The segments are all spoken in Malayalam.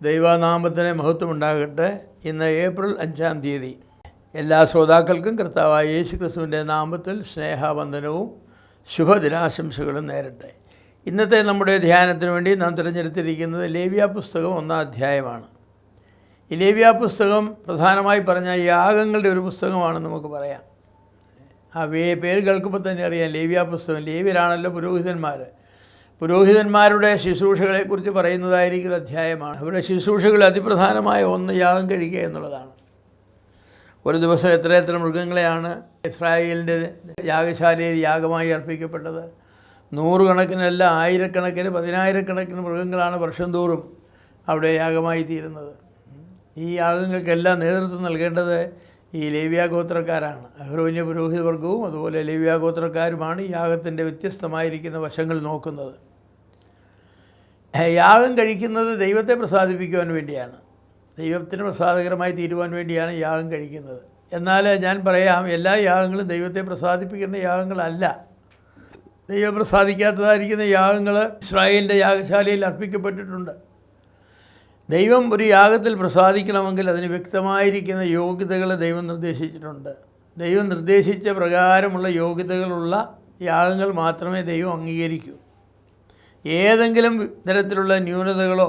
ദൈവനാമത്തിന് മഹത്വമുണ്ടാകട്ടെ. ഇന്ന് ഏപ്രിൽ 5-ാം തീയതി. എല്ലാ ശ്രോതാക്കൾക്കും കർത്താവായ യേശു ക്രിസ്തുവിൻ്റെ നാമത്തിൽ സ്നേഹവന്ദനവും ശുഭദിനാശംസകളും നേരട്ടെ. ഇന്നത്തെ നമ്മുടെ ധ്യാനത്തിന് വേണ്ടി നാം തിരഞ്ഞെടുത്തിരിക്കുന്നത് ലേവ്യ പുസ്തകം 1-ാം അധ്യായമാണ്. ഈ ലേവ്യ പുസ്തകം പ്രധാനമായി പറഞ്ഞാൽ യാഗങ്ങളുടെ ഒരു പുസ്തകമാണെന്ന് നമുക്ക് പറയാം. ആ പേര് കേൾക്കുമ്പോൾ തന്നെ അറിയാം, ലേവ്യ പുസ്തകം. ലേവ്യരാണല്ലോ പുരോഹിതന്മാരുടെ ശുശ്രൂഷകളെക്കുറിച്ച് പറയുന്നതായിരിക്കുന്ന അധ്യായമാണ്. അവരുടെ ശുശ്രൂഷകൾ അതിപ്രധാനമായ ഒന്ന് യാഗം കഴിക്കുക എന്നുള്ളതാണ്. ഒരു ദിവസം എത്ര മൃഗങ്ങളെയാണ് ഇസ്രായേലിൻ്റെ യാഗശാലയിൽ യാഗമായി അർപ്പിക്കപ്പെട്ടത്. 100 കണക്കിനല്ല, ആയിരക്കണക്കിന്, 10,000-കണക്കിന് മൃഗങ്ങളാണ് വർഷം തോറും അവിടെ യാഗമായി തീരുന്നത്. ഈ യാഗങ്ങൾക്കെല്ലാം നേതൃത്വം നൽകേണ്ടത് ഈ ലേവ്യ ഗോത്രക്കാരാണ്. അഹ്റോന്യ പുരോഹിതവർഗവും അതുപോലെ ലേവ്യ ഗോത്രക്കാരുമാണ് ഈ യാഗത്തിൻ്റെ വ്യത്യസ്തമായിരിക്കുന്ന വശങ്ങൾ നോക്കുന്നത്. യാഗം കഴിക്കുന്നത് ദൈവത്തെ പ്രസാദിപ്പിക്കുവാൻ വേണ്ടിയാണ്, ദൈവത്തിന് പ്രസാദകരമായി തീരുവാൻ വേണ്ടിയാണ് യാഗം കഴിക്കുന്നത്. എന്നാൽ ഞാൻ പറയാം, എല്ലാ യാഗങ്ങളും ദൈവത്തെ പ്രസാദിപ്പിക്കുന്ന യാഗങ്ങളല്ല. ദൈവം പ്രസാദിക്കാത്തതായിരിക്കുന്ന യാഗങ്ങൾ ഇസ്രായേലിൻ്റെ യാഗശാലയിൽ അർപ്പിക്കപ്പെട്ടിട്ടുണ്ട്. ദൈവം ഒരു യാഗത്തിൽ പ്രസാദിക്കണമെങ്കിൽ അതിന് വ്യക്തമായിരിക്കുന്ന യോഗ്യതകൾ ദൈവം നിർദ്ദേശിച്ചിട്ടുണ്ട്. ദൈവം നിർദ്ദേശിച്ച പ്രകാരമുള്ള യോഗ്യതകളുള്ള യാഗങ്ങൾ മാത്രമേ ദൈവം അംഗീകരിക്കൂ. ഏതെങ്കിലും തരത്തിലുള്ള ന്യൂനതകളോ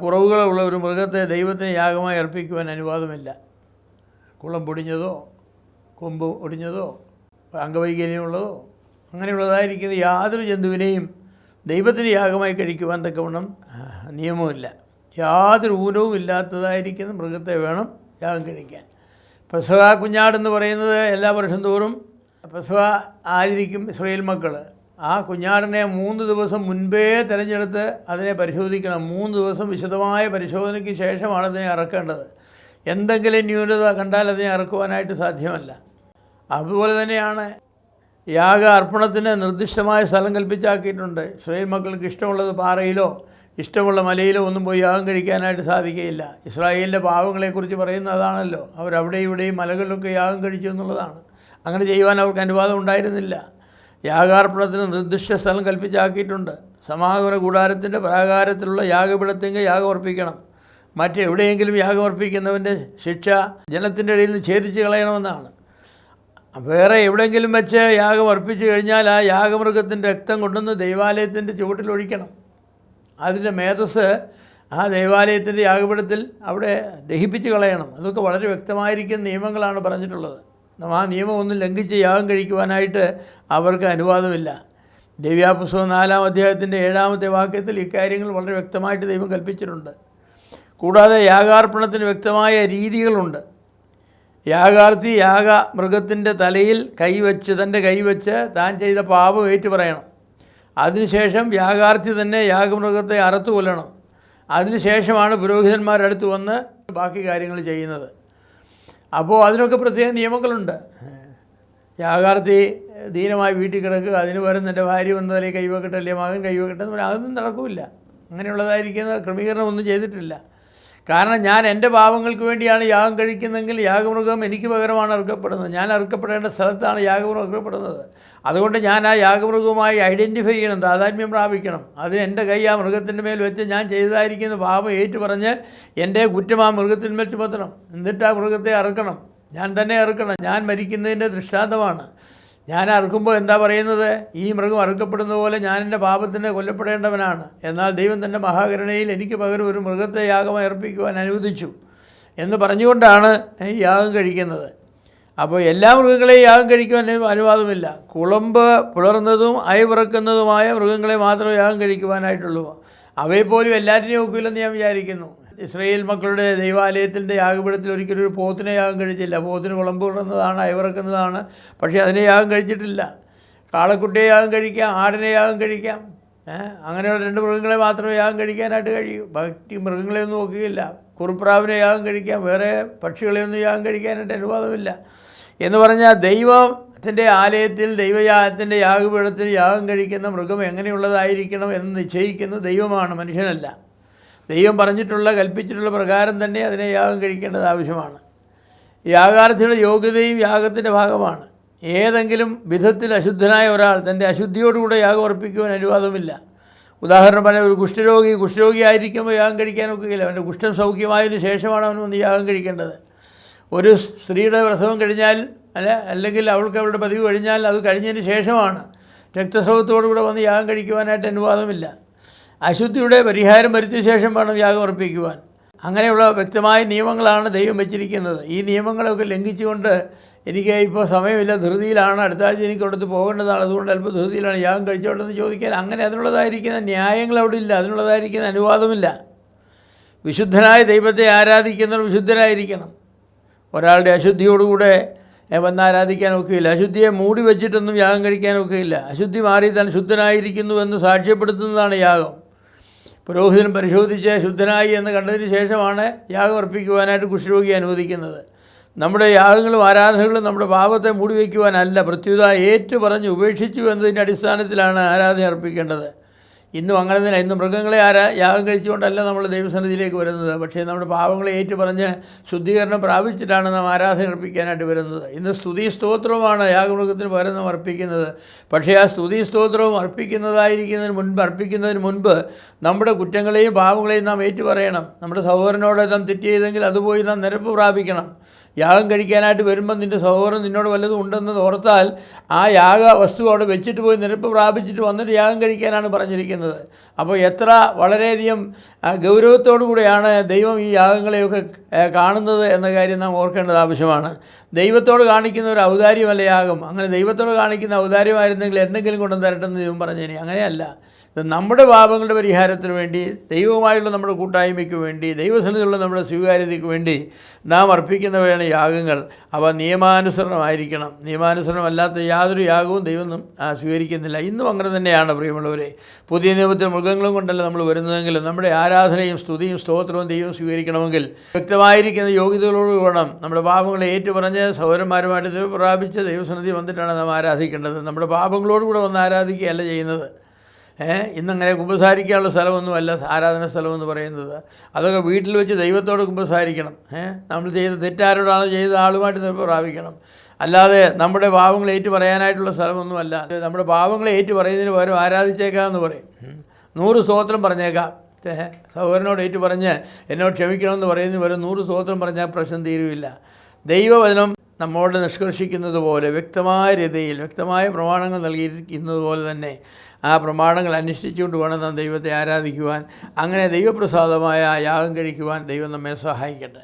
കുറവുകളോ ഉള്ള ഒരു മൃഗത്തെ ദൈവത്തിന് യാഗമായി അർപ്പിക്കുവാൻ അനുവാദമില്ല. കുളം പൊടിഞ്ഞതോ, കൊമ്പ് ഒടിഞ്ഞതോ, അംഗവൈകല്യമുള്ളതോ അങ്ങനെയുള്ളതായിരിക്കുന്ന യാതൊരു ജന്തുവിനെയും ദൈവത്തിന് യാഗമായി കഴിക്കുവാൻ തക്കവണ്ണം നിയമമില്ല. യാതൊരു ഊനവും ഇല്ലാത്തതായിരിക്കുന്ന മൃഗത്തെ വേണം യാഗം കഴിക്കാൻ. പെസഹ കുഞ്ഞാടെന്ന് പറയുന്നത് എല്ലാ വർഷം തോറും പെസഹ ആചരിക്കും ഇസ്രായേൽ മക്കൾ. ആ കുഞ്ഞാടിനെ 3 ദിവസം മുൻപേ തിരഞ്ഞെടുത്ത് അതിനെ പരിശോധിക്കണം. 3 ദിവസം വിശദമായ പരിശോധനയ്ക്ക് ശേഷമാണ് അതിനെ അറക്കേണ്ടത്. എന്തെങ്കിലും ന്യൂനത കണ്ടാൽ അതിനെ അറക്കുവാനായിട്ട് സാധ്യമല്ല. അതുപോലെ തന്നെയാണ് യാഗ അർപ്പണത്തിന് നിർദ്ദിഷ്ടമായ സ്ഥലം കൽപ്പിച്ചാക്കിയിട്ടുണ്ട്. ഇസ്രായേൽ മക്കൾക്ക് ഇഷ്ടമുള്ളത് പാറയിലോ ഇഷ്ടമുള്ള മലയിലോ ഒന്നും പോയി യാഗം കഴിക്കാനായിട്ട് സാധിക്കുകയില്ല. ഇസ്രായേലിൻ്റെ പാവങ്ങളെക്കുറിച്ച് പറയുന്നതാണല്ലോ, അവരവിടെ ഇവിടെയും മലകളിലൊക്കെ യാഗം കഴിച്ചു എന്നുള്ളതാണ്. അങ്ങനെ ചെയ്യുവാൻ അവർക്ക് അനുവാദം ഉണ്ടായിരുന്നില്ല. യാഗാർപ്പണത്തിന് നിർദ്ദിഷ്ട സ്ഥലം കൽപ്പിച്ചാക്കിയിട്ടുണ്ട്. സമാഗമന കൂടാരത്തിൻ്റെ പ്രാകാരത്തിലുള്ള യാഗപീഠത്തെങ്കിൽ യാഗം അർപ്പിക്കണം. മറ്റെവിടെയെങ്കിലും യാഗം അർപ്പിക്കുന്നവൻ്റെ ശിക്ഷ ജനത്തിൻ്റെ ഇടയിൽ നിന്ന് ഛേദിച്ച് കളയണമെന്നാണ്. വേറെ എവിടെയെങ്കിലും വെച്ച് യാഗം അർപ്പിച്ചു കഴിഞ്ഞാൽ ആ യാഗമൃഗത്തിൻ്റെ രക്തം കൊണ്ടുവന്ന് ദൈവാലയത്തിൻ്റെ ചുവട്ടിലൊഴിക്കണം. അതിൻ്റെ മേധസ് ആ ദൈവാലയത്തിൻ്റെ യാഗപീഠത്തിൽ അവിടെ ദഹിപ്പിച്ച് കളയണം. അതൊക്കെ വളരെ വ്യക്തമായിരിക്കുന്ന നിയമങ്ങളാണ് പറഞ്ഞിട്ടുള്ളത്. ആ നിയമമൊന്നും ലംഘിച്ച് യാഗം കഴിക്കുവാനായിട്ട് അവർക്ക് അനുവാദമില്ല. ലേവ്യാപുസ്തകം 4-ാം അധ്യായത്തിൻ്റെ 7-ാമത്തെ വാക്യത്തിൽ ഇക്കാര്യങ്ങൾ വളരെ വ്യക്തമായിട്ട് ദൈവം കൽപ്പിച്ചിട്ടുണ്ട്. കൂടാതെ യാഗാർപ്പണത്തിന് വ്യക്തമായ രീതികളുണ്ട്. യാഗാർത്ഥി മൃഗത്തിൻ്റെ തലയിൽ തൻ്റെ കൈവച്ച് താൻ ചെയ്ത പാപം ഏറ്റു പറയണം. അതിനുശേഷം യാഗാർത്ഥി തന്നെ യാഗമൃഗത്തെ അറുത്തു കൊല്ലണം. അതിനുശേഷമാണ് പുരോഹിതന്മാരുടെ അടുത്ത് വന്ന് ബാക്കി കാര്യങ്ങൾ ചെയ്യുന്നത്. അപ്പോൾ അതിനൊക്കെ പ്രത്യേക നിയമങ്ങളുണ്ട്. യാഗാർത്ഥി ദീനമായി വീട്ടിൽ കിടക്കുക, അതിന് പകരം എൻ്റെ ഭാര്യ വന്ന് തലയിൽ കൈവെക്കട്ടെ, അല്ലെങ്കിൽ മകൻ കൈവെക്കട്ടെ എന്ന് പറഞ്ഞാൽ അതൊന്നും നടക്കില്ല. അങ്ങനെയുള്ളതായിരിക്കുന്ന ക്രമീകരണം ഒന്നും ചെയ്തിട്ടില്ല. കാരണം ഞാൻ എൻ്റെ പാപങ്ങൾക്ക് വേണ്ടിയാണ് യാഗം കഴിക്കുന്നതെങ്കിൽ യാഗമൃഗം എനിക്ക് പകരമാണ് അറുക്കപ്പെടുന്നത്. ഞാൻ അറുക്കപ്പെടേണ്ട സ്ഥലത്താണ് യാഗമൃഗം അറുക്കപ്പെടുന്നത്. അതുകൊണ്ട് ഞാൻ ആ യാഗമൃഗവുമായി ഐഡൻറ്റിഫൈ ചെയ്യണം, താതാത്മ്യം പ്രാപിക്കണം. അതിന് എൻ്റെ കൈ ആ മൃഗത്തിൻ്റെ മേൽ വെച്ച് ഞാൻ ചെയ്തതായിരിക്കുന്ന പാപം ഏറ്റു പറഞ്ഞ് എൻ്റെ കുറ്റം ആ മൃഗത്തിന്മേൽ ചുമത്തണം. എന്നിട്ട് ആ മൃഗത്തെ അറുക്കണം, ഞാൻ തന്നെ അറുക്കണം. ഞാൻ മരിക്കുന്നതിൻ്റെ ദൃഷ്ടാന്തമാണ്. ഞാൻ അറുക്കുമ്പോൾ എന്താ പറയുന്നത്? ഈ മൃഗം അറുക്കപ്പെടുന്ന പോലെ ഞാൻ എൻ്റെ പാപത്തിന് കൊല്ലപ്പെടേണ്ടവനാണ്. എന്നാൽ ദൈവം തൻ്റെ മഹാകരുണയിൽ എനിക്ക് പകരം ഒരു മൃഗത്തെ യാഗമായി അർപ്പിക്കുവാൻ അനുവദിച്ചു എന്ന് പറഞ്ഞുകൊണ്ടാണ് ഈ യാഗം കഴിക്കുന്നത്. അപ്പോൾ എല്ലാ മൃഗങ്ങളെയും യാഗം കഴിക്കുവാൻ അനുവാദമില്ല. കുളമ്പ് പുലർന്നതും അയവിറക്കുന്നതുമായ മൃഗങ്ങളെ മാത്രമേ യാഗം കഴിക്കുവാനായിട്ടുള്ളൂ. അവയെപ്പോലും എല്ലാറ്റിനെയും ഒക്കില്ലെന്ന് ഞാൻ വിചാരിക്കുന്നു. ഇസ്രായേൽ മക്കളുടെ ദൈവാലയത്തിൻ്റെ യാഗപീഠത്തിൽ ഒരിക്കലും ഒരു പോത്തിനെ യാഗം കഴിച്ചില്ല. പോത്തിന് കുളമ്പ് പുലർന്നതാണ്, അയവിറക്കുന്നതാണ്, പക്ഷേ അതിനെ യാഗം കഴിച്ചിട്ടില്ല. കാളക്കുട്ടിയെ യാഗം കഴിക്കാം, ആടിനെ യാഗം കഴിക്കാം. അങ്ങനെയുള്ള 2 മൃഗങ്ങളെ മാത്രമേ യാഗം കഴിക്കാനായിട്ട് കഴിയൂ. ബാക്കി മൃഗങ്ങളെയൊന്നും നോക്കുകയില്ല. കുറുപ്രാവിനെ യാഗം കഴിക്കാം, വേറെ പക്ഷികളെയൊന്നും യാഗം കഴിക്കാനായിട്ട് അനുവാദമില്ല. എന്ന് പറഞ്ഞാൽ ദൈവത്തിൻ്റെ ആലയത്തിൽ ദൈവത്തിൻ്റെ യാഗപീഠത്തിൽ യാഗം കഴിക്കുന്ന മൃഗം എങ്ങനെയുള്ളതായിരിക്കണം എന്ന് നിശ്ചയിക്കുന്ന ദൈവമാണ്, മനുഷ്യനല്ല. ദൈവം കൽപ്പിച്ചിട്ടുള്ള പ്രകാരം തന്നെ അതിനെ യാഗം കഴിക്കേണ്ടത് ആവശ്യമാണ്. യാഗാർത്ഥിയുടെ യോഗ്യതയും യാഗത്തിൻ്റെ ഭാഗമാണ്. ഏതെങ്കിലും വിധത്തിൽ അശുദ്ധനായ ഒരാൾ തൻ്റെ അശുദ്ധിയോടുകൂടെ യാഗം അർപ്പിക്കുവാൻ അനുവാദമില്ല. ഉദാഹരണം പറഞ്ഞാൽ ഒരു കുഷ്ഠരോഗിയായിരിക്കുമ്പോൾ യാഗം കഴിക്കാൻ ഒക്കുകയില്ല. അവൻ്റെ കുഷ്ഠം സൗഖ്യമായതിനു ശേഷമാണ് അവൻ വന്ന് യാഗം കഴിക്കേണ്ടത്. ഒരു സ്ത്രീയുടെ പ്രസവം കഴിഞ്ഞാൽ അല്ലെങ്കിൽ അവൾക്ക് അവളുടെ പതിവ് കഴിഞ്ഞാൽ അത് കഴിഞ്ഞതിന് ശേഷമാണ്. രക്തസ്രാവത്തോടുകൂടെ വന്ന് യാഗം കഴിക്കുവാനായിട്ട് അനുവാദമില്ല. അശുദ്ധിയുടെ പരിഹാരം വരുത്തിയ ശേഷം വേണം യാഗം അർപ്പിക്കുവാൻ. അങ്ങനെയുള്ള വ്യക്തമായ നിയമങ്ങളാണ് ദൈവം വെച്ചിരിക്കുന്നത്. ഈ നിയമങ്ങളൊക്കെ ലംഘിച്ചുകൊണ്ട് എനിക്ക് ഇപ്പോൾ സമയമില്ല, ധൃതിയിലാണ്, അടുത്ത ആഴ്ച എനിക്ക് അവിടുത്തെ പോകേണ്ടതാണ്, അതുകൊണ്ട് അല്പം ധൃതിയിലാണ്, യാഗം കഴിച്ചോട്ടെന്ന് ചോദിക്കാൻ അങ്ങനെ അതിനുള്ളതായിരിക്കുന്ന ന്യായങ്ങൾ അവിടെ ഇല്ല, അതിനുള്ളതായിരിക്കുന്ന അനുവാദമില്ല. വിശുദ്ധനായ ദൈവത്തെ ആരാധിക്കുന്നവർ വിശുദ്ധരായിരിക്കണം. ഒരാളുടെ അശുദ്ധിയോടുകൂടെ വന്ന് ആരാധിക്കാൻ ഒക്കുകയില്ല. അശുദ്ധിയെ മൂടി വെച്ചിട്ടൊന്നും യാഗം കഴിക്കാൻ ഒക്കുകയില്ല. അശുദ്ധി മാറി താൻ ശുദ്ധനായിരിക്കുന്നുവെന്ന് സാക്ഷ്യപ്പെടുത്തുന്നതാണ് യാഗം. പുരോഹിതൻ പരിശോധിച്ച് ശുദ്ധനായി എന്ന് കണ്ടതിന് ശേഷമാണ് യാഗം അർപ്പിക്കുവാനായിട്ട് കുഷ്ഠരോഗി അനുവദിക്കുന്നത്. നമ്മുടെ യാഗങ്ങളും ആരാധനകളും നമ്മുടെ പാപത്തെ മൂടി വയ്ക്കുവാനല്ല, പ്രത്യുത ഏറ്റു പറഞ്ഞ് ഉപേക്ഷിച്ചു എന്നതിൻ്റെ അടിസ്ഥാനത്തിലാണ് ആരാധന അർപ്പിക്കേണ്ടത്. ഇന്നും അങ്ങനെ തന്നെ. ഇന്ന് മൃഗങ്ങളെ യാഗം കഴിച്ചുകൊണ്ടല്ല നമ്മൾ ദൈവസന്നിധിയിലേക്ക് വരുന്നത്. പക്ഷേ നമ്മുടെ പാവങ്ങളെ ഏറ്റു പറഞ്ഞ് ശുദ്ധീകരണം പ്രാപിച്ചിട്ടാണ് നാം ആരാധന അർപ്പിക്കാനായിട്ട് വരുന്നത്. ഇന്ന് സ്തുതി സ്തോത്രവുമാണ് യാഗമൃഗത്തിന് പകരം നാം അർപ്പിക്കുന്നത്. പക്ഷേ ആ സ്തുതി സ്തോത്രവും അർപ്പിക്കുന്നതിന് മുൻപ് നമ്മുടെ കുറ്റങ്ങളെയും പാവങ്ങളെയും നാം ഏറ്റു പറയണം. നമ്മുടെ സഹോദരനോട് നാം തെറ്റ് ചെയ്തെങ്കിൽ അതുപോയി നാം നിരപ്പ് പ്രാപിക്കണം. യാഗം കഴിക്കാനായിട്ട് വരുമ്പോൾ നിൻ്റെ സഹോദരൻ നിന്നോട് വല്ലതും ഉണ്ടെന്ന് ഓർത്താൽ ആ യാഗ വസ്തു അവിടെ വെച്ചിട്ട് പോയി നിരപ്പ് പ്രാപിച്ചിട്ട് വന്നിട്ട് യാഗം കഴിക്കാനാണ് പറഞ്ഞിരിക്കുന്നത്. അപ്പോൾ എത്ര വളരെയധികം ഗൗരവത്തോടു കൂടെയാണ് ദൈവം ഈ യാഗങ്ങളെയൊക്കെ കാണുന്നത് എന്ന കാര്യം നാം ഓർക്കേണ്ടത് ആവശ്യമാണ്. ദൈവത്തോട് കാണിക്കുന്ന ഒരു ഔദാര്യമല്ല യാഗം. അങ്ങനെ ദൈവത്തോട് കാണിക്കുന്ന ഔദാര്യമായിരുന്നെങ്കിൽ എന്തെങ്കിലും കൊണ്ടു തരട്ടെന്ന് ദൈവം പറഞ്ഞേനെ. അങ്ങനെയല്ല. ഇത് നമ്മുടെ പാപങ്ങളുടെ പരിഹാരത്തിന് വേണ്ടി, ദൈവവുമായുള്ള നമ്മുടെ കൂട്ടായ്മയ്ക്ക് വേണ്ടി, ദൈവസന്നിധിയിലുള്ള നമ്മുടെ സ്വീകാര്യതയ്ക്ക് വേണ്ടി നാം അർപ്പിക്കുന്നവയാണ് യാഗങ്ങൾ. അവ നിയമാനുസരണമായിരിക്കണം. നിയമാനുസരണമല്ലാത്ത യാതൊരു യാഗവും ദൈവം സ്വീകരിക്കുന്നില്ല. ഇന്നും അങ്ങനെ തന്നെയാണ് പ്രിയമുള്ളവരെ. പുതിയ നിയമത്തിൽ മൃഗങ്ങളും കൊണ്ടല്ല നമ്മൾ വരുന്നതെങ്കിലും നമ്മുടെ ആരാധനയും സ്തുതിയും സ്തോത്രവും ദൈവം സ്വീകരിക്കണമെങ്കിൽ വ്യക്തമായിരിക്കുന്ന യോഗ്യതകളോട് വേണം. നമ്മുടെ പാപങ്ങളെ ഏറ്റുപറഞ്ഞ് സഹോദരന്മാരുമായിട്ട് ദൈവം പ്രാപിച്ച് ദൈവസന്നിധി വന്നിട്ടാണ് നാം ആരാധിക്കേണ്ടത്. നമ്മുടെ പാപങ്ങളോടുകൂടെ വന്ന് ആരാധിക്കുകയല്ല ചെയ്യുന്നത്. ഇന്നങ്ങനെ കുമ്പസാരിക്കാനുള്ള സ്ഥലമൊന്നുമല്ല ആരാധന സ്ഥലമെന്ന് പറയുന്നത്. അതൊക്കെ വീട്ടിൽ വെച്ച് ദൈവത്തോട് കുമ്പസാരിക്കണം. നമ്മൾ ചെയ്ത തെറ്റാരോടാണ് ചെയ്ത ആളുമായിട്ട് നിരപ്പ് പ്രാപിക്കണം. അല്ലാതെ നമ്മുടെ പാവങ്ങളെ ഏറ്റു പറയാനായിട്ടുള്ള സ്ഥലമൊന്നുമല്ല. നമ്മുടെ പാവങ്ങളെ ഏറ്റു പറയുന്നതിന് പകരം ആരാധിച്ചേക്കാമെന്ന് പറയും. 100 സ്തോത്രം പറഞ്ഞേക്കാം. സഹോദരനോട് ഏറ്റു പറഞ്ഞ് എന്നോട് ക്ഷമിക്കണമെന്ന് പറയുന്നതിന് പകരം 100 സ്തോത്രം പറഞ്ഞാൽ പ്രശ്നം തീരുവില്ല. ദൈവവചനം നമ്മോട് നിഷ്കർഷിക്കുന്നത് പോലെ വ്യക്തമായ രീതിയിൽ വ്യക്തമായ പ്രമാണങ്ങൾ നൽകിയിരിക്കുന്നത് പോലെ തന്നെ ആ പ്രമാണങ്ങൾ അനുഷ്ഠിച്ചുകൊണ്ട് വേണം നാം ദൈവത്തെ ആരാധിക്കുവാൻ. അങ്ങനെ ദൈവപ്രസാദമായ യാഗം കഴിക്കുവാൻ ദൈവം നമ്മെ സഹായിക്കട്ടെ.